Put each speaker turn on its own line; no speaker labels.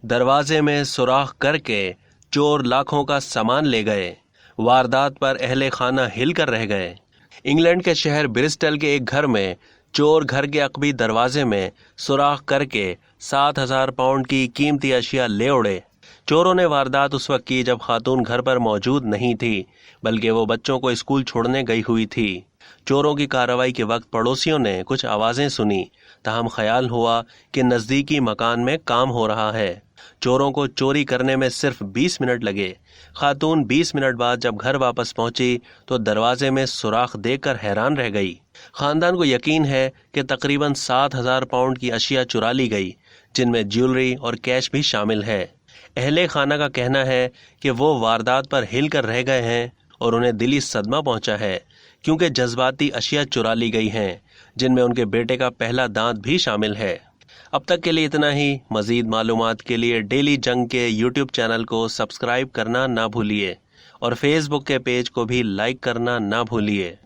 दरवाजे में सुराख करके चोर लाखों का सामान ले गए। वारदात पर अहले खाना हिलकर रह गए। इंग्लैंड के शहर ब्रिस्टल के एक घर में चोर घर के अकबी दरवाजे में सुराख करके 7,000 पाउंड की कीमती अशिया ले उड़े। चोरों ने वारदात उस वक्त की जब खातून घर पर मौजूद नहीं थी, बल्कि वो बच्चों को स्कूल छोड़ने गई हुई थी। चोरों की कार्रवाई के वक्त पड़ोसियों ने कुछ आवाजें सुनी, ताहम ख्याल हुआ कि नज़दीकी मकान में काम हो रहा है। चोरों को चोरी करने में सिर्फ 20 मिनट लगे। खातून 20 मिनट बाद जब घर वापस पहुंची तो दरवाजे में सुराख देखकर हैरान रह गई। खानदान को यकीन है कि तकरीबन 7,000 पाउंड की अशिया चुरा ली गई, जिनमें ज्वेलरी और कैश भी शामिल है। अहले खाना का कहना है कि वो वारदात पर हिलकर रह गए हैं और उन्हें दिली सदमा पहुंचा है, क्योंकि जज्बाती अशिया चुरा ली गई हैं, जिनमें उनके बेटे का पहला दांत भी शामिल है। अब तक के लिए इतना ही। मज़ीद मालूमात के लिए डेली जंग के यूट्यूब चैनल को सब्सक्राइब करना ना भूलिए और फेसबुक के पेज को भी लाइक करना ना भूलिए।